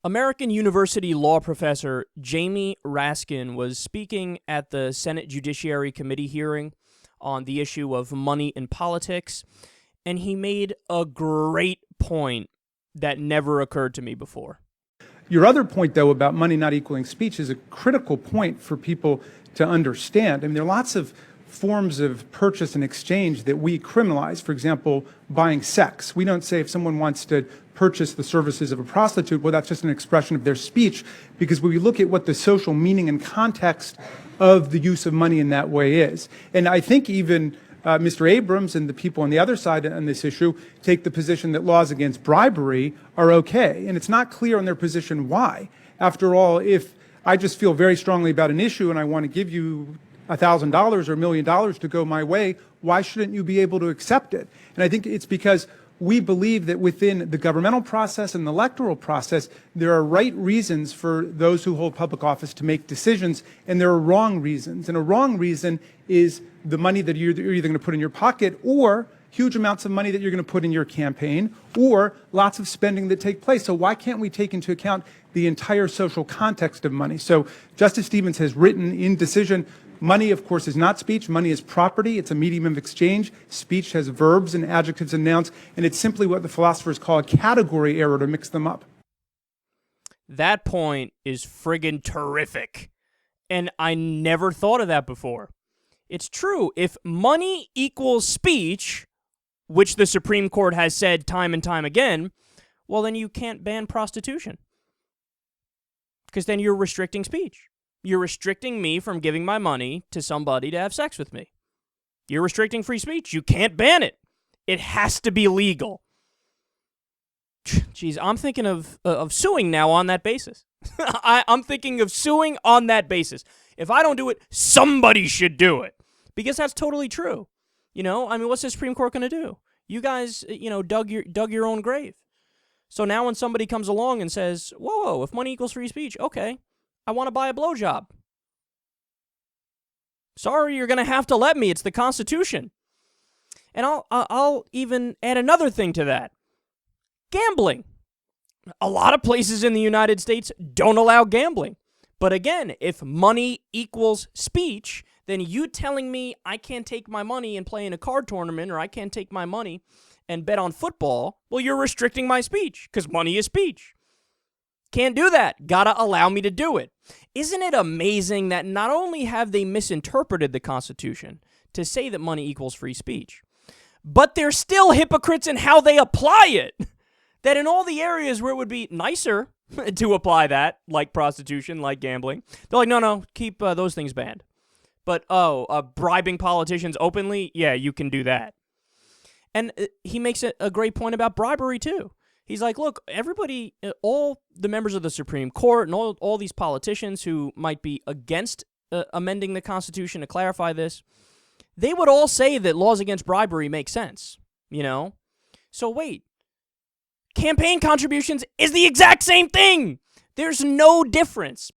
American University law professor Jamie Raskin was speaking at the Senate Judiciary Committee hearing on the issue of money in politics, and he made a great point that never occurred to me before. Your other point, though, about money not equaling speech is a critical point for people to understand. I mean, there are lots of forms of purchase and exchange that we criminalize. For example, buying sex. We don't say if someone wants to purchase the services of a prostitute, well, that's just an expression of their speech, because when we look at what the social meaning and context of the use of money in that way is. And I think even Mr. Abrams and the people on the other side on this issue take the position that laws against bribery are okay. And it's not clear on their position why. After all, if I just feel very strongly about an issue and I want to give you $1,000 or $1 million to go my way, why shouldn't you be able to accept it? And I think it's because we believe that within the governmental process and the electoral process, there are right reasons for those who hold public office to make decisions, and there are wrong reasons. And a wrong reason is the money that you're either going to put in your pocket, or huge amounts of money that you're going to put in your campaign, or lots of spending that take place. So why can't we take into account the entire social context of money? So Justice Stevens has written in decision, money, of course, is not speech. Money is property. It's a medium of exchange. Speech has verbs and adjectives and nouns, and it's simply what the philosophers call a category error to mix them up. That point is friggin' terrific, and I never thought of that before. It's true. If money equals speech, which the Supreme Court has said time and time again, well, then you can't ban prostitution, because then you're restricting speech. You're restricting me from giving my money to somebody to have sex with me. You're restricting free speech. You can't ban it. It has to be legal. Jeez, I'm thinking of suing now on that basis. I'm thinking of suing on that basis. If I don't do it, somebody should do it. Because that's totally true. You know, I mean, what's the Supreme Court going to do? You guys, dug your own grave. So now when somebody comes along and says, whoa, if money equals free speech, okay, I want to buy a blowjob. Sorry, you're going to have to let me. It's the Constitution. And I'll even add another thing to that. Gambling. A lot of places in the United States don't allow gambling. But again, if money equals speech, then you telling me I can't take my money and play in a card tournament, or I can't take my money and bet on football, well, you're restricting my speech, because money is speech. Can't do that. Gotta allow me to do it. Isn't it amazing that not only have they misinterpreted the Constitution to say that money equals free speech, but they're still hypocrites in how they apply it? That in all the areas where it would be nicer to apply that, like prostitution, like gambling, they're like, no, keep those things banned. But, bribing politicians openly, yeah, you can do that. And he makes a great point about bribery, too. He's like, look, everybody, all the members of the Supreme Court and all these politicians who might be against amending the Constitution to clarify this, they would all say that laws against bribery make sense, So wait, campaign contributions is the exact same thing. There's no difference.